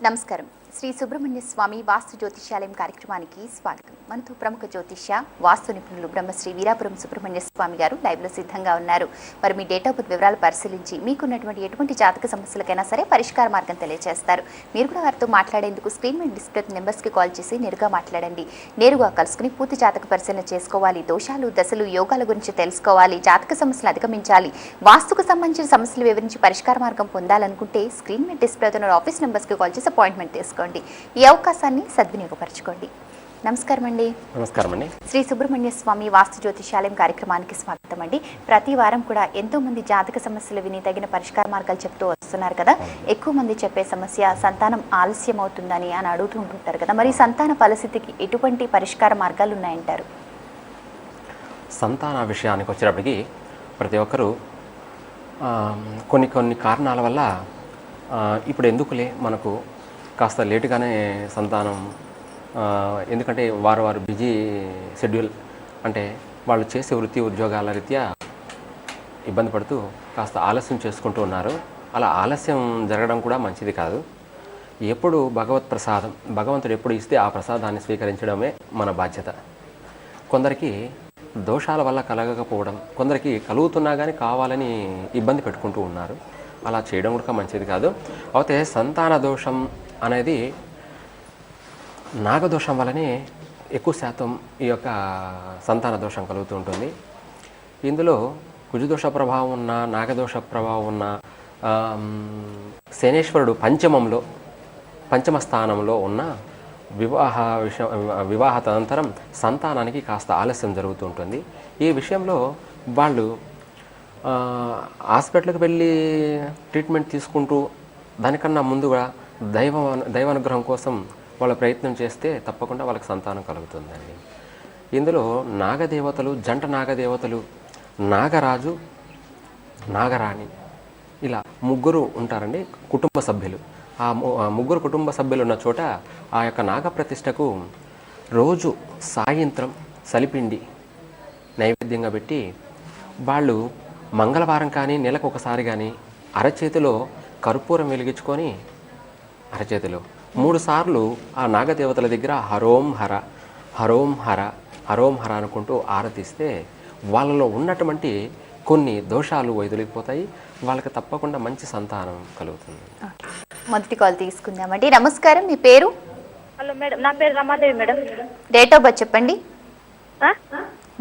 నమస్కారం. శ్రీ సుబ్రహ్మణ్య స్వామి వాస్తు జ్యోతిష్యాలయం కార్యక్రమానికి స్వాగతం. మనతో ప్రముఖ జ్యోతిష్య వాస్తు నిపుణులు బ్రహ్మశ్రీ వీరాపురం సుబ్రహ్మణ్య స్వామి గారు లైవ్లో సిద్ధంగా ఉన్నారు. మరి మీ డేట్ ఆఫ్ బర్త్ వివరాలు పరిశీలించి మీకున్నటువంటి ఎటువంటి జాతక సమస్యలకైనా సరే పరిష్కార మార్గం తెలియజేస్తారు. మీరు కూడా వారితో మాట్లాడేందుకు స్క్రీన్ మీద డిస్ప్లే నెంబర్స్కి కాల్ చేసి నేరుగా మాట్లాడండి. నేరుగా కలుసుకుని పూర్తి జాతక పరిశీలన చేసుకోవాలి. దోషాలు, దశలు, యోగాల గురించి తెలుసుకోవాలి. జాతక సమస్యలు అధిగమించాలి. వాస్తుకు సంబంధించిన సమస్యలు వివరించి పరిష్కార మార్గం పొందాలనుకుంటే స్క్రీన్ మీద డిస్ప్లే అవుతున్న ఆఫీస్ నెంబర్స్కి కాల్ చేసి అపాయింట్మెంట్ తీసుకోండి. ఈ అవకాశాన్ని సద్వినియోగపరచుకోండి. నమస్కారం అండి. నమస్కారం అండి. శ్రీ సుబ్రహ్మణ్య స్వామి వాస్తు జ్యోతిష్యాలయం కార్యక్రమానికి స్వాగతం అండి. ప్రతి వారం కూడా ఎంతో మంది జాతక సమస్యలు విని తగిన పరిష్కార మార్గాలు చెప్తూ వస్తున్నారు కదా. ఎక్కువ మంది చెప్పే సమస్య సంతానం ఆలస్యం అవుతుందని అని అడుగుతూ ఉంటుంటారు కదా. మరి సంతాన పరిస్థితికి ఎటువంటి పరిష్కార మార్గాలు ఉన్నాయంటారు? సంతాన విషయానికి వచ్చేటప్పటికి ప్రతి ఒక్కరూ కొన్ని కారణాల వల్ల ఇప్పుడు ఎందుకులే మనకు కాస్త లేటుగానే సంతానం, ఎందుకంటే వారు బిజీ షెడ్యూల్, అంటే వాళ్ళు చేసే వృత్తి ఉద్యోగాల రీత్యా ఇబ్బంది పడుతూ కాస్త ఆలస్యం చేసుకుంటూ ఉన్నారు. అలా ఆలస్యం జరగడం కూడా మంచిది కాదు. ఎప్పుడు భగవత్ ప్రసాదం, భగవంతుడు ఎప్పుడు ఇస్తే ఆ ప్రసాదాన్ని స్వీకరించడమే మన బాధ్యత. కొందరికి దోషాల వల్ల కలగకపోవడం, కొందరికి కలుగుతున్నా కానీ కావాలని ఇబ్బంది పెట్టుకుంటూ ఉన్నారు. అలా చేయడం కూడా మంచిది కాదు. అయితే సంతాన దోషం అనేది నాగదోషం వల్లనే ఎక్కువ శాతం ఈ యొక్క సంతాన దోషం కలుగుతూ ఉంటుంది. ఇందులో కుజదోష ప్రభావం ఉన్న, నాగదోష ప్రభావం ఉన్న, శనేశ్వరుడు పంచమ స్థానంలో ఉన్న వివాహ తదనంతరం సంతానానికి కాస్త ఆలస్యం జరుగుతూ ఉంటుంది. ఈ విషయంలో వాళ్ళు హాస్పిటల్కి వెళ్ళి ట్రీట్మెంట్ తీసుకుంటూ దానికన్నా ముందుగా దైవానుగ్రహం కోసం వాళ్ళ ప్రయత్నం చేస్తే తప్పకుండా వాళ్ళకి సంతానం కలుగుతుందండి. ఇందులో నాగదేవతలు, జంట నాగదేవతలు, నాగరాజు, నాగరాణి, ఇలా ముగ్గురు ఉంటారండి కుటుంబ సభ్యులు. ఆ ముగ్గురు కుటుంబ సభ్యులు ఉన్న చోట ఆ యొక్క నాగప్రతిష్టకు రోజు సాయంత్రం సలిపిండి నైవేద్యంగా పెట్టి వాళ్ళు మంగళవారం కానీ నెలకు ఒకసారి కానీ అరచేతిలో కర్పూరం వెలిగించుకొని అరచేతిలో 3 సార్లు ఆ నాగదేవతల దగ్గర హరోం హర హరోం హర హరోం హర అనుకుంటూ ఆరతిస్తే వాళ్ళలో ఉన్నటువంటి కొన్ని దోషాలు వదిలిపోతాయి. వాళ్ళకి తప్పకుండా మంచి సంతానం కలుగుతుంది. మొదటి కాల్ తీసుకుందామండి. నమస్కారం, మీ పేరు? హలో మేడం, నా పేరు Ramadevi madam. Date of birth చెప్పండి.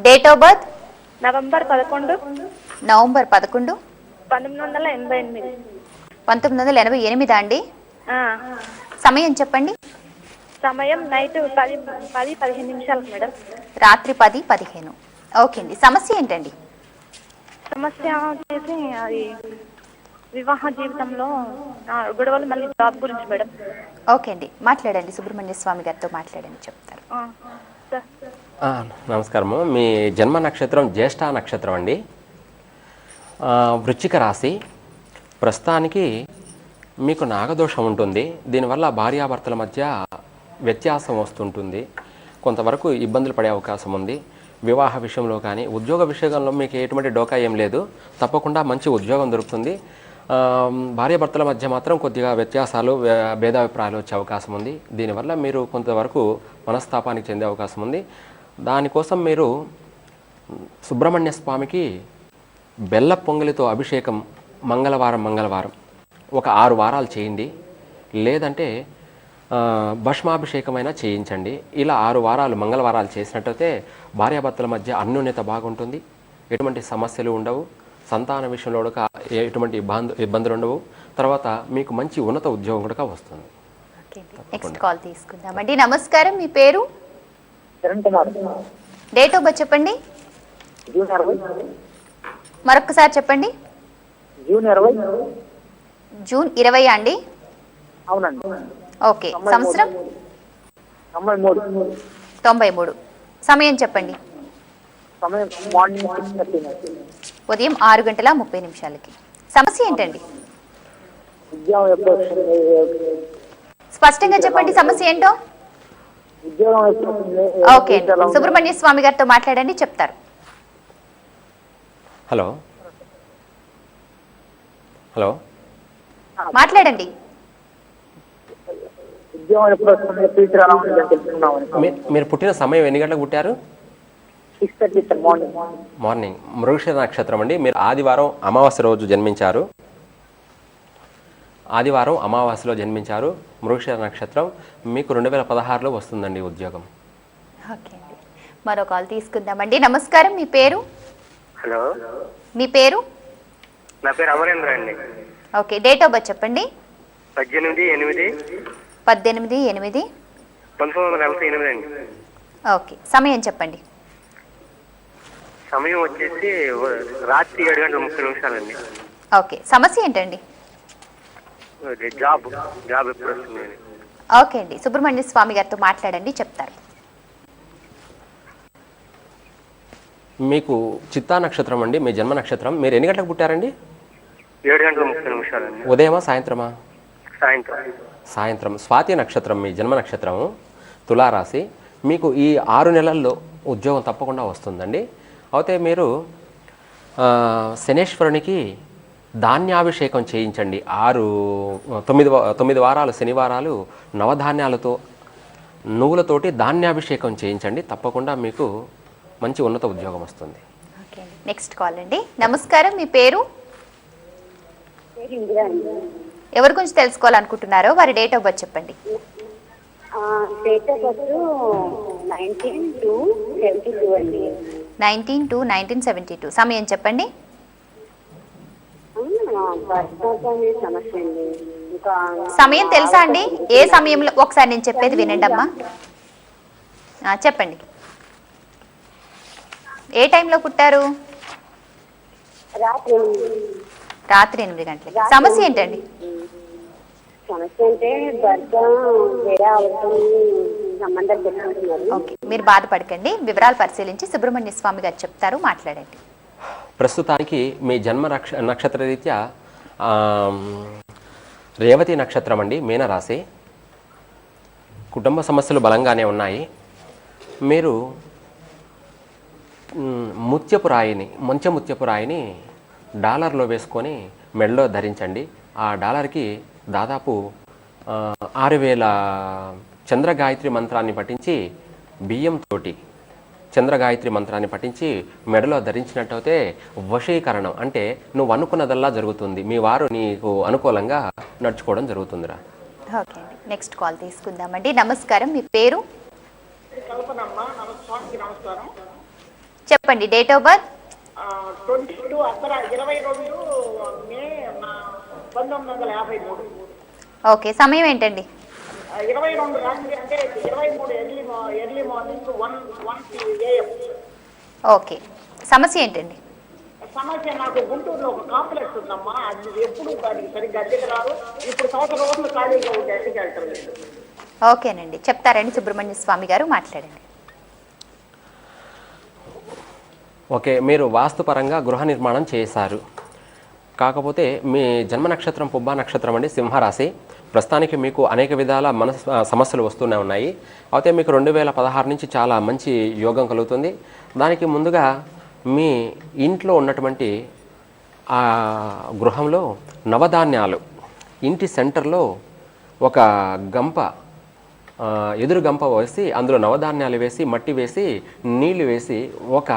Date of birth November 11, 1988. 1988 అండి. సమయం చెప్పండి. సమయం నైట్ 10-15 నిమిషాలకు మేడం. రాత్రి 10-15. ఓకే అండి. సమస్య ఏంటండి? సమస్య వచ్చేసి అది వివాహ జీవితంలో గొడవలు, మళ్ళీ జాబ్ గురించి మేడం. ఓకే అండి, మాట్లాడండి. సుబ్రహ్మణ్య స్వామి గారితో మాట్లాడండి, చెప్తారు. నమస్కారము. మీ జన్మ నక్షత్రం జ్యేష్ఠ నక్షత్రం అండి. వృశ్చిక రాశి. ప్రస్తుతానికి మీకు నాగదోషం ఉంటుంది. దీనివల్ల భార్యాభర్తల మధ్య వ్యత్యాసం వస్తుంటుంది. కొంతవరకు ఇబ్బందులు పడే అవకాశం ఉంది. వివాహ విషయంలో కానీ ఉద్యోగ విషయంలో మీకు ఎటువంటి డోకా ఏం లేదు. తప్పకుండా మంచి ఉద్యోగం దొరుకుతుంది. భార్యాభర్తల మధ్య మాత్రం కొద్దిగా వ్యత్యాసాలు, భేదాభిప్రాయాలు వచ్చే అవకాశం ఉంది. దీనివల్ల మీరు కొంతవరకు మనస్తాపానికి చెందే అవకాశం ఉంది. దానికోసం మీరు సుబ్రహ్మణ్య స్వామికి బెల్ల పొంగలితో అభిషేకం మంగళవారం ఒక 6 వారాలు చేయండి. లేదంటే భస్మాభిషేకమైనా చేయించండి. ఇలా 6 వారాలు మంగళవారాలు చేసినట్టయితే భార్యాభర్తల మధ్య అన్యోన్యత బాగుంటుంది. ఎటువంటి సమస్యలు ఉండవు. సంతాన విషయంలో కూడా ఎటువంటి ఇబ్బందులు ఉండవు. తర్వాత మీకు మంచి ఉన్నత ఉద్యోగం కూడా వస్తుంది. నెక్స్ట్ కాల్ తీసుకుందామండి. నమస్కారం, మీ పేరు? డేట్ ఆఫ్ బర్త్ చెప్పండి. మరొకసారి చెప్పండి. జూన్ 20 అండి. అవునండి. ఓకే. సంవత్సరం 93. సమయం చెప్పండి. ఉదయం 6:30 సమస్య ఏంటండి? స్పష్టంగా చెప్పండి సమస్య ఏంటో. ఓకే అండి, సుబ్రహ్మణ్య స్వామి గారితో మాట్లాడండి, చెప్తారు. హలో, మాట్లాడండి. ఉద్యోగం ఎప్పుడు వస్తుంది, ఫ్యూచర్ ఎలా ఉంటుంది అని తెలుసుకున్నామని. మీరు పుట్టిన సమయం ఎన్ని గంటలకు పుట్టారు? 6:30 సార్ మార్నింగ్. మార్నింగ్. మృగశిర నక్షత్రం అండి. మీరు ఆదివారం అమావాస్య రోజు జన్మించారు. ఆదివారం అమావాస్యలో జన్మించారు. మృగశిర నక్షత్రం. మీకు 2016లో వస్తుందండి ఉద్యోగం. ఓకే అండి, మరో కాల్ తీసుకుందామండి. నమస్కారం, మీ పేరు? హలో, మీ పేరు? నా పేరు అమరేంద్ర అండి. ఓకే, డేట్ ఆఫ్ బర్త్ చెప్పండి. 18/8/1948 అండి. ఓకే, సమయం చెప్పండి. సమయం వచ్చేసి రాత్రి 7:30 అండి. ఓకే, సమస్య ఏంటండి? జాబ్ ఎప్పుడు వస్తుంది? ఓకే అండి, సుబ్రహ్మణ్య స్వామి గారితో మాట్లాడండి, చెప్తారు. మీకు చిత్తా నక్షత్రం అండి, మీ జన్మ నక్షత్రం. మీరు ఎన్ని గంటలకు పుట్టారండి? 7:30 అండి. ఉదయమా సాయంత్రమా? సాయంత్రం. స్వాతి నక్షత్రం మీ జన్మ నక్షత్రము, తులారాశి. మీకు ఈ 6 నెలల్లో ఉద్యోగం తప్పకుండా వస్తుందండి. అయితే మీరు శనేశ్వరునికి ధాన్యాభిషేకం చేయించండి. 9 వారాలు శనివారాలు నవధాన్యాలతో నువ్వులతోటి ధాన్యాభిషేకం చేయించండి. తప్పకుండా మీకు మంచి ఉన్నత ఉద్యోగం వస్తుంది. ఓకే అండి, నెక్స్ట్ కాల్ అండి. నమస్కారం, మీ పేరు? ఎవరి గురించి తెలుసుకోవాలనుకుంటున్నారో వారి డేట్ ఆఫ్ బర్త్ చెప్పండి. డేట్ ఆఫ్ బర్త్ 19/2/72 అండి. 19/2/1972. సమయం చెప్పండి. సమస్య అండి. ఇంకా సమయం తెలుసా అండి? ఏ సమయంలో? ఒకసారి నేను చెప్పేది వినండి అమ్మా. చెప్పండి, ఏ టైంలో పుట్టారు? రాత్రి 8 గంటలకి. సమస్య ఏంటండి? సమస్య అంటే భర్త వేరే అవసరం సంబంధాలు పెట్టుకుంటున్నారు. ఓకే, మీరు బాధపడకండి, వివరాలు పరిశీలించి సుబ్రహ్మణ్య స్వామి గారు చెప్తారు, మాట్లాడండి. ప్రస్తుతానికి మీ జన్మ నక్షత్ర రీత్యా రేవతి నక్షత్రం అండి, మీనరాశి. కుటుంబ సమస్యలు బలంగానే ఉన్నాయి. మీరు మంచి ముత్యపు రాయిని డాలర్లో వేసుకొని మెడలో ధరించండి. ఆ డాలర్కి దాదాపు 6000 చంద్రగాయత్రి మంత్రాన్ని పఠించి బియ్యంతోటి చంద్రగాయత్రి మంత్రాన్ని పఠించి మెడలో ధరించినట్టయితే వశీకరణం అంటే నువ్వు అనుకున్నదల్లా జరుగుతుంది. మీ వారు నీకు అనుకూలంగా నడుచుకోవడం జరుగుతుందిరా. ఓకే అండి, నెక్స్ట్ కాల్ తీసుకుందామండి. నమస్కారం, మీ పేరు? చెప్పండి, డేట్ ఆఫ్ బర్త్? 22/2/1953. ఓకే, సమయం ఏంటండి? 22 రాత్రి అంటే 23 ఎర్లీ మార్నింగ్ 1 AM. ఓకే, సమస్య ఏంటండి? సమస్య, నాకు గుంటూరులో ఒక కాంప్లెక్స్ ఉందమ్మా. అది ఎప్పుడు దానికి సరిగ్గా అద్దెకి రాదు. ఇప్పుడు సంవత్సరం రోజులు ఖాళీగా ఉంటే అద్దెకి వెళ్తారు. ఓకేనండి, చెప్తారండి సుబ్రహ్మణ్య స్వామి గారు, మాట్లాడండి. ఓకే, మీరు వాస్తుపరంగా గృహ నిర్మాణం చేశారు. కాకపోతే మీ జన్మ నక్షత్రం పుబ్బా నక్షత్రం అండి, సింహరాశి. ప్రస్తుతానికి మీకు అనేక విధాల సమస్యలు వస్తూనే ఉన్నాయి. అయితే మీకు 2016 నుంచి చాలా మంచి యోగం కలుగుతుంది. దానికి ముందుగా మీ ఇంట్లో ఉన్నటువంటి ఆ గృహంలో నవధాన్యాలు, ఇంటి సెంటర్లో ఒక గంప, ఎదురు గంప వేసి అందులో నవధాన్యాలు వేసి మట్టి వేసి నీళ్లు వేసి ఒక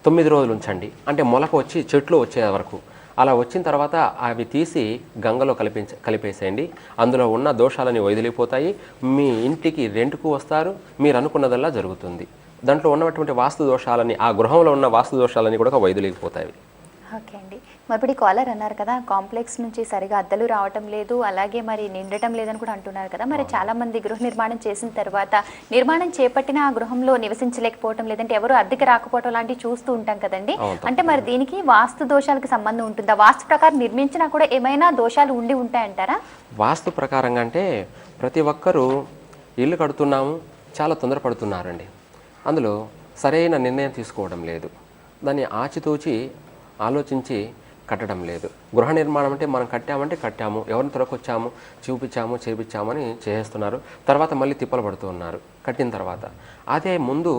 9 రోజులు ఉంచండి. అంటే మొలక వచ్చి చెట్లు వచ్చే వరకు. అలా వచ్చిన తర్వాత అవి తీసి గంగలో కలిపేసేయండి. అందులో ఉన్న దోషాలని వదిలిపోతాయి. మీ ఇంటికి రెంట్కు వస్తారు. మీరు అనుకున్నదల్లా జరుగుతుంది. దాంట్లో ఉన్నటువంటి వాస్తు దోషాలని, ఆ గృహంలో ఉన్న వాస్తు దోషాలని కూడా వదిలిపోతాయి. ఓకే అండి, మరి కాలర్ అన్నారు కదా కాంప్లెక్స్ నుంచి సరిగా అద్దెలు రావటం లేదు, అలాగే మరి నిండటం లేదని కూడా అంటున్నారు కదా. మరి చాలా మంది గృహ నిర్మాణం చేసిన తర్వాత నిర్మాణం చేపట్టిన ఆ గృహంలో నివసించలేకపోవటం, లేదంటే ఎవరు అద్దెకి రాకపోవటం లాంటివి చూస్తూ ఉంటాం కదండి. అంటే మరి దీనికి వాస్తు దోషాలకు సంబంధం ఉంటుందా? వాస్తు ప్రకారం నిర్మించినా కూడా ఏమైనా దోషాలు ఉండి ఉంటాయంటారా? వాస్తు ప్రకారంగా అంటే ప్రతి ఒక్కరూ ఇల్లు కడుతున్నాము, చాలా తొందరపడుతున్నారండి. అందులో సరైన నిర్ణయం తీసుకోవడం లేదు. దాన్ని ఆచితూచి ఆలోచించి కట్టడం లేదు. గృహ నిర్మాణం అంటే మనం కట్టాము, ఎవరిని తొలకొచ్చాము, చూపించాము, చేపించామని చేస్తున్నారు. తర్వాత మళ్ళీ తిప్పలు పడుతూ ఉన్నారు కట్టిన తర్వాత. అదే ముందు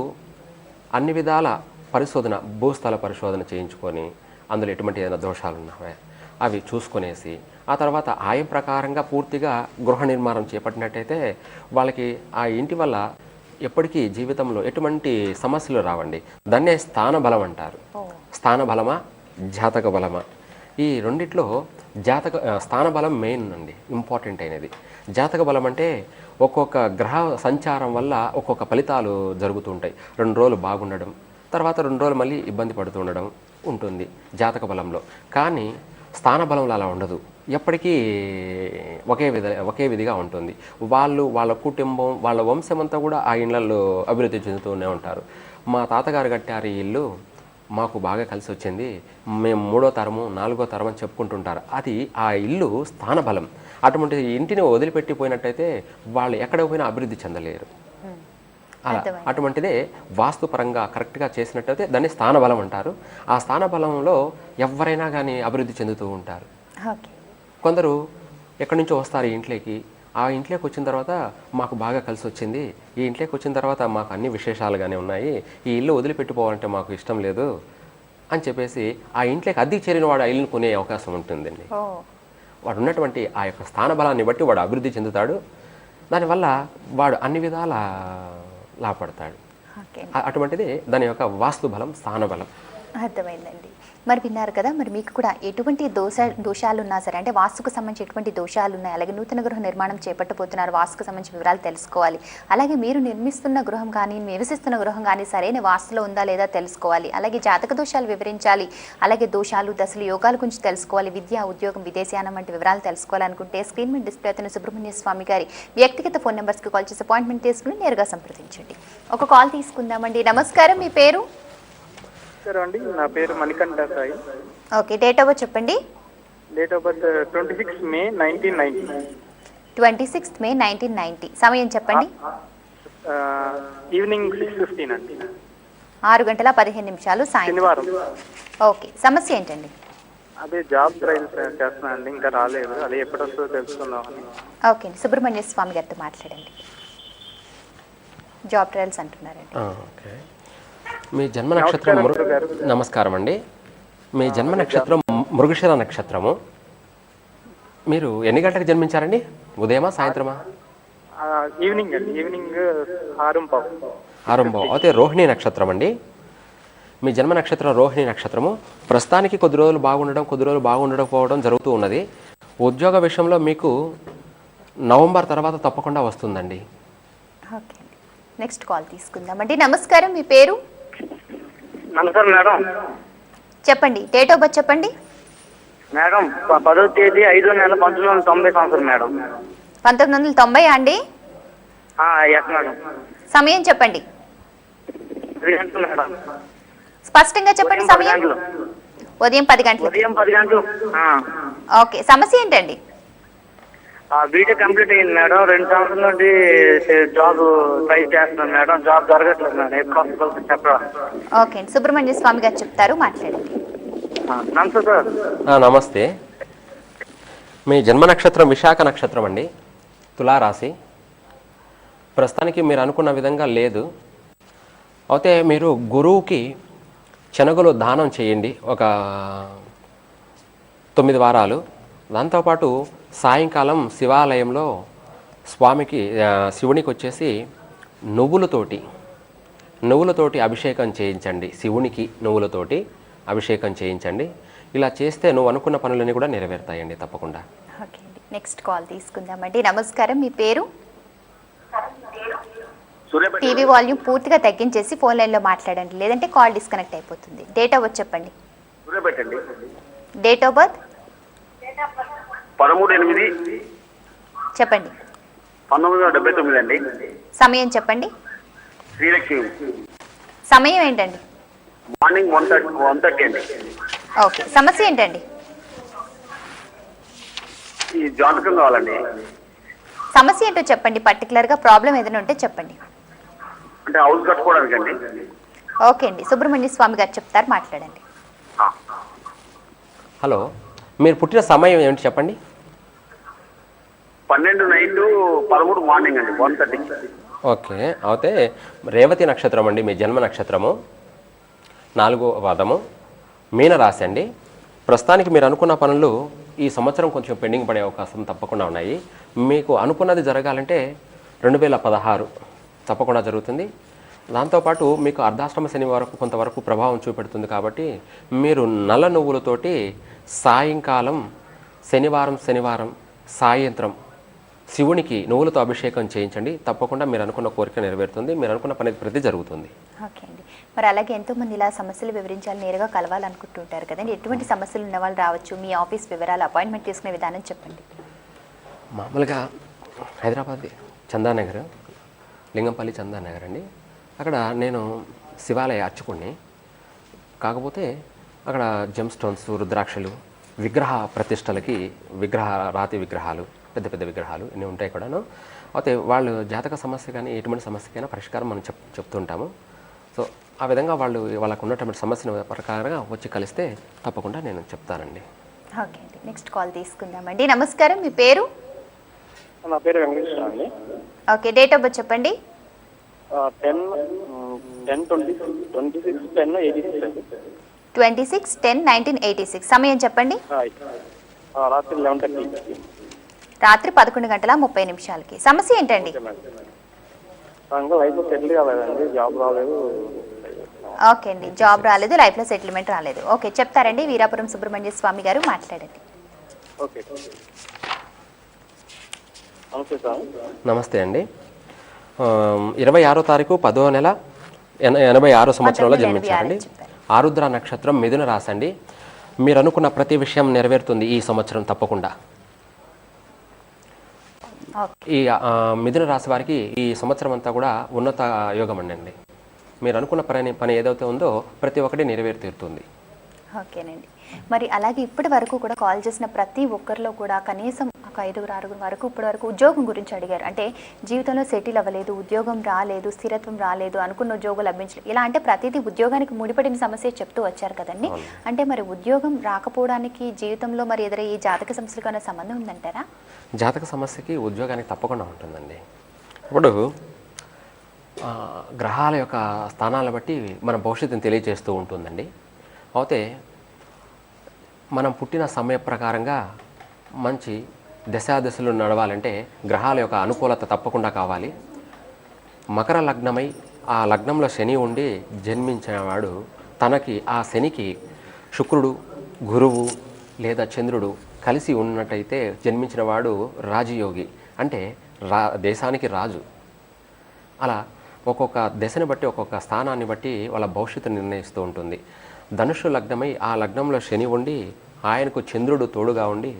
అన్ని విధాల పరిశోధన, భూస్థల పరిశోధన చేయించుకొని అందులో ఎటువంటి ఏదైనా దోషాలు ఉన్నాయా, అవి చూసుకునేసి ఆ తర్వాత ఆయం ప్రకారంగా పూర్తిగా గృహ నిర్మాణం చేపట్టినట్టయితే వాళ్ళకి ఆ ఇంటి వల్ల ఎప్పటికీ జీవితంలో ఎటువంటి సమస్యలు రావండి. దాన్నే స్థాన బలం అంటారు. స్థాన బలమా జాతక బలమా, ఈ రెండిట్లో స్థాన బలం మెయిన్ అండి, ఇంపార్టెంట్ అయినది. జాతక బలం అంటే ఒక్కొక్క గ్రహ సంచారం వల్ల ఒక్కొక్క ఫలితాలు జరుగుతూ ఉంటాయి. 2 రోజులు బాగుండడం, తర్వాత 2 రోజులు మళ్ళీ ఇబ్బంది పడుతూ ఉండడం ఉంటుంది జాతక బలంలో. కానీ స్థాన బలంలో అలా ఉండదు, ఎప్పటికీ ఒకే విధిగా ఉంటుంది. వాళ్ళ కుటుంబం, వాళ్ళ వంశం అంతా కూడా ఆ ఇళ్లలో అభివృద్ధి చెందుతూనే ఉంటారు. మా తాతగారు కట్టారు ఈ ఇల్లు, మాకు బాగా కలిసి వచ్చింది, మేము 3వ తరము 4వ తరం అని చెప్పుకుంటుంటారు. అది ఆ ఇల్లు స్థాన బలం. అటువంటి ఇంటిని వదిలిపెట్టిపోయినట్టయితే వాళ్ళు ఎక్కడ పోయినా అభివృద్ధి చెందలేరు. అలా అటువంటిదే వాస్తుపరంగా కరెక్ట్గా చేసినట్టయితే దాన్ని స్థాన బలం అంటారు. ఆ స్థాన బలంలో ఎవరైనా కానీ అభివృద్ధి చెందుతూ ఉంటారు. కొందరు ఎక్కడి నుంచో వస్తారు ఈ ఇంట్లోకి, ఆ ఇంట్లోకి వచ్చిన తర్వాత మాకు బాగా కలిసి వచ్చింది, ఈ ఇంట్లోకి వచ్చిన తర్వాత మాకు అన్ని విశేషాలుగానే ఉన్నాయి, ఈ ఇల్లు వదిలిపెట్టుకోవాలంటే మాకు ఇష్టం లేదు అని చెప్పేసి ఆ ఇంట్లోకి అద్దెకి చేరిన వాడు ఆ ఇల్లును కొనే అవకాశం ఉంటుందండి. వాడు ఉన్నటువంటి ఆ యొక్క స్థాన బలాన్ని బట్టి వాడు అభివృద్ధి చెందుతాడు. దానివల్ల వాడు అన్ని విధాల లాభపడతాడు. అటువంటిది దాని యొక్క వాస్తు బలం, స్థాన బలం. అర్థమైందండి. మరి విన్నారు కదా, మరి మీకు కూడా ఎటువంటి దోషాలు ఉన్నా సరే, అంటే వాస్తుకు సంబంధించి ఎటువంటి దోషాలు ఉన్నాయి, అలాగే నూతన గృహ నిర్మాణం చేపట్టబోతున్నారు, వాస్తుకు సంబంధించిన వివరాలు తెలుసుకోవాలి, అలాగే మీరు నిర్మిస్తున్న గృహం కానీ నివసిస్తున్న గృహం కానీ సరైన వాస్తులో ఉందా లేదా తెలుసుకోవాలి, అలాగే జాతక దోషాలు వివరించాలి, అలాగే దోషాలు, దశలు, యోగాల గురించి తెలుసుకోవాలి, విద్య, ఉద్యోగం, విదేశయానం వంటి వివరాలు తెలుసుకోవాలనుకుంటే స్క్రీన్ మీద డిస్ప్లే అవుతున్న సుబ్రహ్మణ్య స్వామి గారి వ్యక్తిగత ఫోన్ నెంబర్స్కి కాల్ చేసి అపాయింట్మెంట్ తీసుకుని నేరుగా సంప్రదించండి. ఒక కాల్ తీసుకుందామండి. నమస్కారం, మీ పేరు? అండి, నా పేరు Manikanta Sai. Okay, date of birth చెప్పండి. డేట్ ఆఫ్ బర్త్ 26 మే 1990. 26 మే 1990. సమయం చెప్పండి. ఈవినింగ్ 6:15 అండి. 6:15 సాయంత్రం. ఓకే, సమస్య ఏంటండి? అదే జాబ్ ట్రయల్స్ చేస్తున్నానండి, ఇంకా రాలేదు, అదే ఎప్పుడు వస్తుందో తెలుసుకుందామని. ఓకే, సుబ్రహ్మణ్య స్వామి గారితో మాట్లాడండి. జాబ్ ట్రయల్స్ అంటున్నారండి. ఓకే, మీ జన్మ నక్షత్రం నమస్కారం అండి. మీ జన్మ నక్షత్రం మృగశిర నక్షత్రము. మీరు ఎన్ని గంటలకు జన్మించారండి? ఉదయమా సాయంత్రమా? ఈవినింగ్ అండి, ఈవినింగ్ 6:15. అయితే రోహిణి నక్షత్రం అండి. మీ జన్మ నక్షత్రం రోహిణి నక్షత్రము. ప్రస్తుతానికి కొద్ది రోజులు బాగుండడం, కొద్ది రోజులు బాగుండకపోవడం జరుగుతూ ఉన్నది. ఉద్యోగ విషయంలో మీకు నవంబర్ తర్వాత తప్పకుండా వస్తుందండి. ఓకే, నెక్స్ట్ కాల్ తీసుకుందామండి. నమస్కారం, మీ పేరు? నమస్కారం మేడం. చెప్పండి, డేట్ ఆఫ్ బర్త్ చెప్పండి. మేడం 10వ తేదీ 5వ నెల 1990 సంవత్సరం మేడం. 1990 అండి? Yes madam. సమయం చెప్పండి. 3 గంటలు మేడం. స్పష్టంగా చెప్పండి సమయం. ఉదయం 10 గంటలు. ఉదయం 10 గంటలు. ఓకే, సమస్య ఏంటండి? బీటెక్ కంప్లీట్ అయింది మేడం. 2 సంవత్సరాల నుండి జాబ్ ట్రై చేస్తున్నాను మేడం, జాబ్ దొరకట్లేదు మేడం. ఎప్పుడు వస్తుందో చెప్పరా? ఓకే అండి, సుబ్రహ్మణ్య స్వామి గారు చెప్తారు, మాట్లాడండి. నమస్తే సార్. నమస్తే. మీ జన్మ నక్షత్రం విశాఖ నక్షత్రం అండి, తులారాశి. ప్రస్తుతానికి మీరు అనుకున్న విధంగా లేదు. అయితే మీరు గురువుకి శనగలు దానం చేయండి ఒక 9 వారాలు. దాంతోపాటు సాయంకాలం శివాలయంలో శివునికి వచ్చేసి నువ్వులతోటి అభిషేకం చేయించండి. శివునికి నువ్వులతోటి అభిషేకం చేయించండి. ఇలా చేస్తే నువ్వు అనుకున్న పనులన్నీ కూడా నెరవేరుతాయండి తప్పకుండా. ఓకే అండి, నెక్స్ట్ కాల్ తీసుకుందామండి. నమస్కారం, మీ పేరు? టీవీ వాల్యూమ్ పూర్తిగా తగ్గించేసి ఫోన్ లైన్లో మాట్లాడండి, లేదంటే కాల్ డిస్కనెక్ట్ అయిపోతుంది. డేట్ ఆఫ్ బర్త్ చెప్పండి. డేట్ ఆఫ్ బర్త్ 13/8 చెప్పండి. 1979 అండి. సమయం చెప్పండి. శ్రీలక్ష్మి. సమయం ఏంటండి? మార్నింగ్ 1:30 అండి. ఓకే, సమస్య ఏంటండి? ఈ జాతకం కావాలండి. సమస్య ఏంటో చెప్పండి, పర్టికులర్గా ప్రాబ్లం ఏదైనా ఉంటే చెప్పండి. అంటే హౌస్ కట్టుకోవడానికి అండి. ఓకే అండి, సుబ్రహ్మణ్య స్వామి గారు చెప్తారు, మాట్లాడండి. హలో, మీరు పుట్టిన సమయం ఏమిటి చెప్పండి? 12 నైట్ 13 మార్నింగ్ అండి, 1:30. ఓకే, అయితే రేవతి నక్షత్రం అండి మీ జన్మ నక్షత్రము, 4వ పాదము, మీనరాశి అండి. ప్రస్తుతానికి మీరు అనుకున్న పనులు ఈ సంవత్సరం కొంచెం పెండింగ్ పడే అవకాశం తప్పకుండా ఉన్నాయి. మీకు అనుకున్నది జరగాలంటే 2016 తప్పకుండా జరుగుతుంది. దాంతోపాటు మీకు అర్ధాష్టమ శని వరకు కొంతవరకు ప్రభావం చూపెడుతుంది. కాబట్టి మీరు నల్ల నువ్వులతోటి సాయంకాలం శనివారం సాయంత్రం శివునికి నువ్వులతో అభిషేకం చేయించండి. తప్పకుండా మీరు అనుకున్న కోరిక నెరవేరుతుంది. మీరు అనుకున్న పని ప్రతి జరుగుతుంది. ఓకే అండి. మరి అలాగే ఎంతోమంది ఇలా సమస్యలు వివరించాలి, నేరుగా కలవాలనుకుంటుంటారు కదండి. ఎటువంటి సమస్యలు ఉన్న వాళ్ళు రావచ్చు? మీ ఆఫీస్ వివరాలు, అపాయింట్మెంట్ తీసుకునే విధానం చెప్పండి. మామూలుగా హైదరాబాద్ చందానగర్, లింగంపల్లి చందానగర్ అండి. అక్కడ నేను శివాలయ అర్చకుడిని. కాకపోతే అక్కడ జెమ్ స్టోన్స్, రుద్రాక్షలు, విగ్రహ ప్రతిష్టలకి రాతి విగ్రహాలు, పెద్ద పెద్ద విగ్రహాలు ఇన్ని ఉంటాయి కూడాను. అయితే వాళ్ళు జాతక సమస్య కానీ ఎటువంటి సమస్యకైనా పరిష్కారం మనం చెప్తుంటాము. సో ఆ విధంగా వాళ్ళకు ఉన్నటువంటి సమస్యను ప్రకారంగా వచ్చి కలిస్తే తప్పకుండా నేను చెప్తానండి. ఓకే అండి. నెక్స్ట్ కాల్ తీసుకుందామండి. నమస్కారం, మీ పేరు? నా పేరు వెంకటేశ్వర అండి. ఓకే, డేట్ ఆఫ్ బర్త్ చెప్పండి. 26/10/1986. సమయం చెప్పండి. రాత్రి 11:30. రాత్రి 11:30 సమస్య ఏంటండి? లైఫ్ సెటిల్ కాలేదండి, జాబ్ రాలేదు. ఓకే అండి, జాబ్ రాలేదు, లైఫ్లో సెటిల్మెంట్ రాలేదు. ఓకే, చెప్తారండి. వీరాపురం సుబ్రహ్మణ్య స్వామి గారు మాట్లాడండి. ఓకే, నమస్తే సార్. నమస్తే అండి. 26వ తారీఖు 10వ నెల 86 సంవత్సరంలో జన్మించారండి. ఆరుద్ర నక్షత్రం, మిథున రాశి అండి. మీరు అనుకున్న ప్రతి విషయం నెరవేరుతుంది ఈ సంవత్సరం తప్పకుండా. ఈ మిథున రాశి వారికి ఈ సంవత్సరం అంతా కూడా ఉన్నత యోగం అండి. మీరు అనుకున్న పని ఏదైతే ఉందో ప్రతి ఒక్కటి నెరవేరు తీరుతుంది. ఓకేనండి. మరి అలాగే ఇప్పటి వరకు కూడా కాల్ చేసిన ప్రతి ఒక్కరిలో కూడా కనీసం ఒక 5-6 వరకు ఇప్పటి వరకు ఉద్యోగం గురించి అడిగారు. అంటే జీవితంలో సెటిల్ అవ్వలేదు, ఉద్యోగం రాలేదు, స్థిరత్వం రాలేదు, అనుకున్న ఉద్యోగం లభించలేదు. ఇలా అంటే ప్రతిదీ ఉద్యోగానికి ముడిపడిన సమస్య చెప్తూ వచ్చారు కదండి. అంటే మరి ఉద్యోగం రాకపోవడానికి జీవితంలో మరి ఎదురయ్యే జాతక సమస్యలకు అనే సంబంధం ఉందంటారా? జాతక సమస్యకి ఉద్యోగానికి తప్పకుండా ఉంటుందండి. ఇప్పుడు గ్రహాల యొక్క స్థానాలను బట్టి మన భవిష్యత్తుని తెలియజేస్తూ ఉంటుందండి. అయితే మనం పుట్టిన సమయ ప్రకారంగా మంచి దశాదశలు నడవాలంటే గ్రహాల యొక్క అనుకూలత తప్పకుండా కావాలి. మకర లగ్నమై ఆ లగ్నంలో శని ఉండి జన్మించినవాడు తనకి ఆ శనికి శుక్రుడు, గురువు లేదా చంద్రుడు కలిసి ఉన్నట్టయితే జన్మించిన వాడు రాజయోగి, అంటే దేశానికి రాజు. అలా ఒక్కొక్క దశని బట్టి ఒక్కొక్క స్థానాన్ని బట్టి వాళ్ళ భవిష్యత్తు నిర్ణయిస్తూ ఉంటుంది. ధనుషు లగ్నమై ఆ లగ్నంలో శని ఉండి ఆయనకు చంద్రుడు తోడుగా ఉండి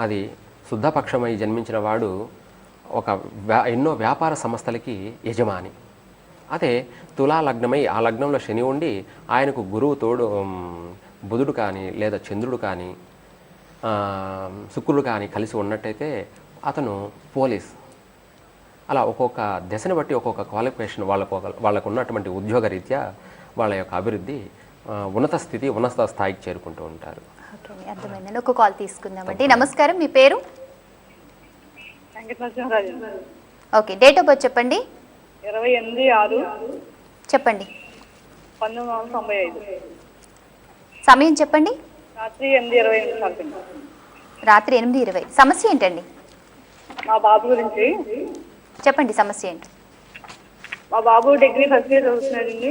అది శుద్ధపక్షమై జన్మించిన వాడు ఎన్నో వ్యాపార సంస్థలకి యజమాని. అదే తులా లగ్నమై ఆ లగ్నంలో శని ఉండి ఆయనకు గురువు తోడు, బుధుడు కానీ లేదా చంద్రుడు కానీ శుక్రుడు కానీ కలిసి ఉన్నట్టయితే అతను పోలీస్. అలా ఒక్కొక్క దశని బట్టి ఒక్కొక్క క్వాలిఫికేషన్ వాళ్ళకు ఉన్నటువంటి ఉద్యోగ రీత్యా వాళ్ళ యొక్క అభివృద్ధి ఉన్నత స్థాయికి చేరుకుంటూ ఉంటారు. ఓకే, అర్థమైందండి. ఒక కాల్ తీసుకుందామండి. నమస్కారం, మీ పేరు? ఓకే, డేట్ ఆఫ్ బర్త్ చెప్పండి. 28/6 చెప్పండి. 1995. సమయం చెప్పండి. రాత్రి 8:20. రాత్రి 8:20. సమస్య ఏంటండి? మా బాబు గురించి చెప్పండి. సమస్య ఏంటి? మా బాబు డిగ్రీ ఫస్ట్ ఇయర్ చదువుతున్నాడండి.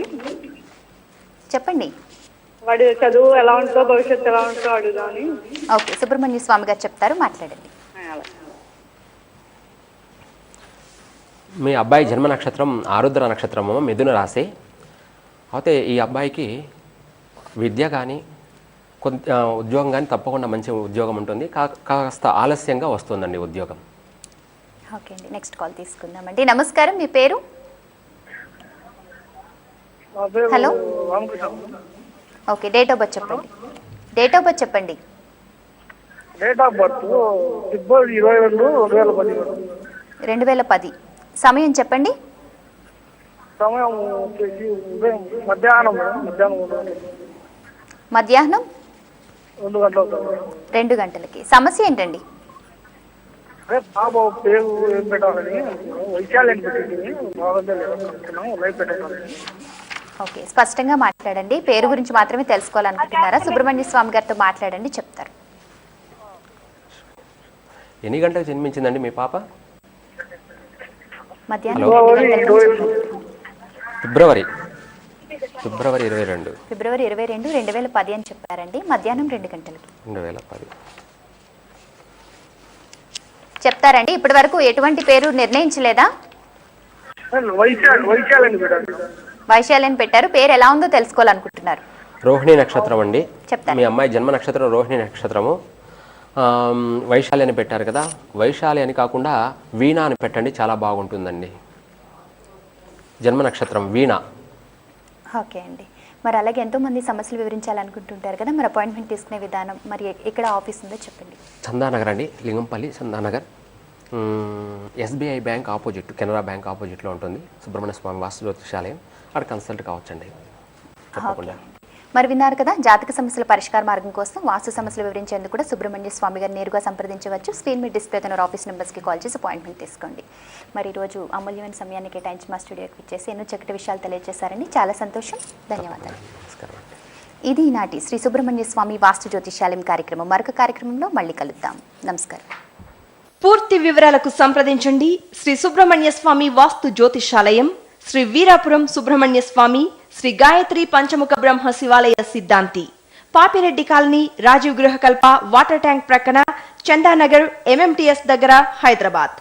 చెప్పండి. వాడు చదువు ఎలా ఉంటుందో, భవిష్యత్తు ఎలా ఉంటుందో అడుగుదామని. ఓకే, సుబ్రహ్మణ్య స్వామి గారు చెప్తారు, మాట్లాడండి. మీ అబ్బాయి జన్మ నక్షత్రం ఆరుద్ర నక్షత్రము, మిథున రాశి. అయితే ఈ అబ్బాయికి విద్య కానీ ఉద్యోగం కానీ తప్పకుండా మంచి ఉద్యోగం ఉంటుంది. కాస్త ఆలస్యంగా వస్తుందండి ఉద్యోగం. ఓకే అండి, నెక్స్ట్ కాల్ తీసుకుందామండి. నమస్కారం, మీ పేరు? Hello. Okay, date of birth చెప్పండి. డేట్ ఆఫ్ బర్త్ చెప్పండి. Date of birth 22/2010. సమయం చెప్పండి. సమయం వచ్చేసి మధ్యాహ్నం. మధ్యాహ్నం 2 గంటలకి. సమస్య ఏంటండి? బాబు పేరు ఏం పెట్టాలని వైశాల్యం పెట్టింది, బాగుందా లేదా లైఫ్ పెట్టాలని. ఓకే, స్పష్టంగా మాట్లాడండి. పేరు గురించి మాత్రమే తెలుసుకోవాలనుకుంటున్నారా? సుబ్రహ్మణ్య స్వామి గారితో మాట్లాడండి, చెప్తారు. ఎన్ని గంటలకు జన్మించిందండి మీ పాప? మధ్యాహ్నం హలో. 2 గంటల నుంచి చెప్తున్నారు. ఫిబ్రవరి 22 ఫిబ్రవరి 22, 2010 అని చెప్పారండి. మధ్యాహ్నం 2 గంటలకి 2010. చెప్తారండి. ఇప్పటి వరకు ఎటువంటి పేరు నిర్ణయించలేదా? వైశాలండి మేడం. వైశాల్యం పెట్టారు. పేరు ఎలా ఉందో తెలుసుకోవాలనుకుంటున్నారు. రోహిణి నక్షత్రం అండి. చెప్తాను. మీ అమ్మాయి జన్మ నక్షత్రం రోహిణి నక్షత్రము. వైశాలి అని పెట్టారు కదా, వైశాలి అని కాకుండా వీణ అని పెట్టండి, చాలా బాగుంటుందండి. జన్మ నక్షత్రం వీణ. ఓకే అండి. మరి అలాగే ఎంతోమంది సమస్యలు వివరించాలనుకుంటుంటారు కదా, మరి అపాయింట్మెంట్ తీసుకునే విధానం, మరి ఎక్కడ ఆఫీస్ ఉందో చెప్పండి. చందానగర్ అండి, Lingampalli Chandanagar. SBI bank opposite, Canara bank ఆపోజిట్లో ఉంటుంది సుబ్రహ్మణ్య స్వామి వాస్తు జ్యోతిషాలయం. అక్కడ కన్సల్ట్ కావచ్చండి తప్పకుండా. మరి విన్నారు కదా, జాతక సమస్యల పరిష్కార మార్గం కోసం వాస్తు సమస్యలు వివరించేందుకు కూడా సుబ్రహ్మణ్య స్వామి గారు నేరుగా సంప్రదించవచ్చు. స్క్రీన్ మీద డిస్ప్లే అయిన ఆఫీస్ నెంబర్స్కి కాల్ చేసి అపాయింట్మెంట్ తీసుకోండి. మరి ఈరోజు అమూల్యమైన సమయాన్ని కేటాయించి మా స్టూడియోకి ఇచ్చేసి ఎన్నో చక్కటి విషయాలు తెలియజేశారని చాలా సంతోషం. ధన్యవాదాలు. నమస్కారం అండి. ఇది ఈనాటి శ్రీ సుబ్రహ్మణ్య స్వామి వాస్తు జ్యోతిషాలయం కార్యక్రమం. మరొక కార్యక్రమంలో మళ్ళీ కలుద్దాం. నమస్కారం. పూర్తి వివరాలకు సంప్రదించండి శ్రీ సుబ్రహ్మణ్య స్వామి వాస్తు జ్యోతిషాలయం, శ్రీ వీరాపురం సుబ్రహ్మణ్య స్వామి, శ్రీ గాయత్రి పంచముఖ Brahma Shivalaya Siddhanti, Papireddy colony, Rajiv Gruhakalpa, water tank ప్రక్కన, చందానగర్, MMTS దగ్గర, హైదరాబాద్.